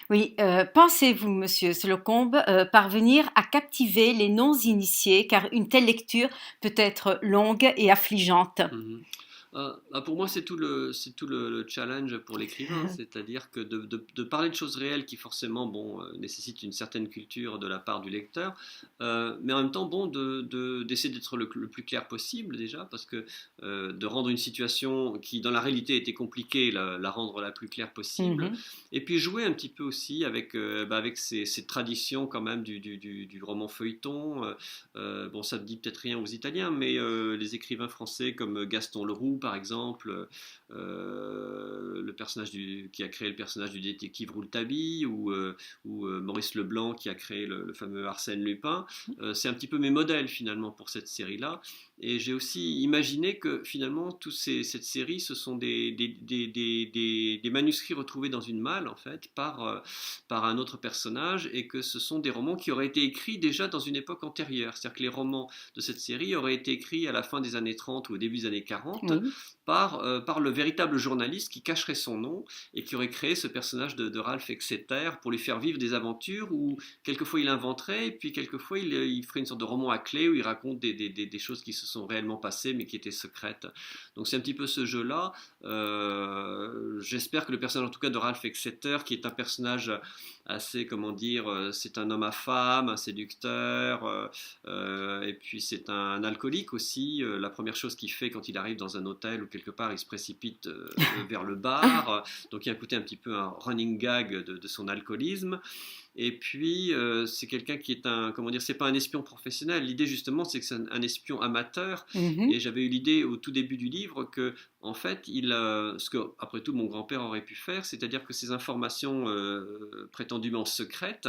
Oui, pensez-vous, monsieur Slocombe, parvenir à captiver les non-initiés, car une telle lecture peut être longue et affligeante? Mmh. Pour moi, c'est tout le challenge pour l'écrivain, c'est-à-dire que de parler de choses réelles qui forcément, bon, nécessitent une certaine culture de la part du lecteur, mais en même temps, bon, d'essayer d'être le plus clair possible déjà, parce que de rendre une situation qui, dans la réalité, était compliquée, la rendre la plus claire possible, Mmh. et puis jouer un petit peu aussi avec ces traditions quand même du roman feuilleton. Bon, ça ne dit peut-être rien aux Italiens, mais les écrivains français comme Gaston Leroux, par exemple, le personnage qui a créé le personnage du détective Rouletabille, ou Maurice Leblanc qui a créé le fameux Arsène Lupin, c'est un petit peu mes modèles finalement pour cette série-là. Et j'ai aussi imaginé que finalement, cette série, ce sont des manuscrits retrouvés dans une malle, en fait, par un autre personnage, et que ce sont des romans qui auraient été écrits déjà dans une époque antérieure. C'est-à-dire que les romans de cette série auraient été écrits à la fin des années 30 ou au début des années 40 Oui. par le véritable journaliste qui cacherait son nom et qui aurait créé ce personnage de Ralph Exeter pour lui faire vivre des aventures où quelquefois il inventerait, et puis quelquefois il ferait une sorte de roman à clé où il raconte des choses qui se sont réellement passées mais qui étaient secrètes. Donc c'est un petit peu ce jeu-là. J'espère que le personnage en tout cas de Ralph Exeter, qui est un personnage assez, comment dire, c'est un homme à femme, un séducteur, et puis c'est un alcoolique aussi. La première chose qu'il fait quand il arrive dans un hôtel ou quelque part, il se précipite vers le bar. Donc il y a un côté un petit peu un running gag de son alcoolisme. Et puis, c'est quelqu'un qui est comment dire, c'est pas un espion professionnel. L'idée, justement, c'est que c'est un espion amateur. Et Mmh. j'avais eu l'idée au tout début du livre que, en fait, ce que, après tout, mon grand-père aurait pu faire, c'est-à-dire que ces informations prétendument secrètes,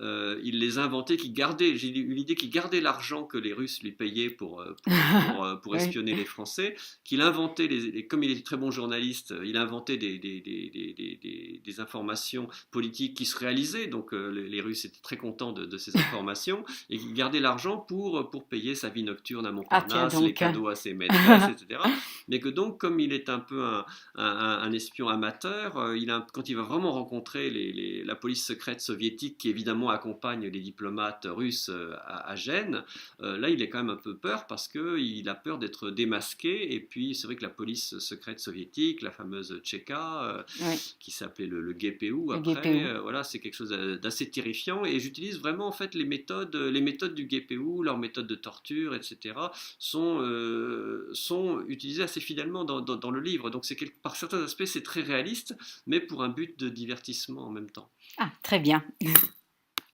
il les inventait, j'ai eu l'idée qu'il gardait l'argent que les Russes lui payaient pour Oui. espionner les Français, qu'il inventait, comme il était très bon journaliste, il inventait des informations politiques qui se réalisaient, donc les Russes étaient très contents de ces informations, et qu'il gardait l'argent pour payer sa vie nocturne à Ah tiens Montparnasse, les donc. cadeaux à ses maîtresses, etc. Mais que donc, comme il est un peu un espion amateur, quand il va vraiment rencontrer la police secrète soviétique qui évidemment accompagne les diplomates russes à Gênes, là il est quand même un peu peur parce qu'il a peur d'être démasqué. Et puis c'est vrai que la police secrète soviétique, la fameuse Tchéka, Oui, qui s'appelait le GPU le après, GPO. voilà, c'est quelque chose d'assez terrifiant. Et j'utilise vraiment en fait les méthodes du GPU, leurs méthodes de torture, etc. sont utilisées assez fidèlement dans le livre. Donc par certains aspects c'est très réaliste, mais pour un but de divertissement en même temps. Ah, très bien.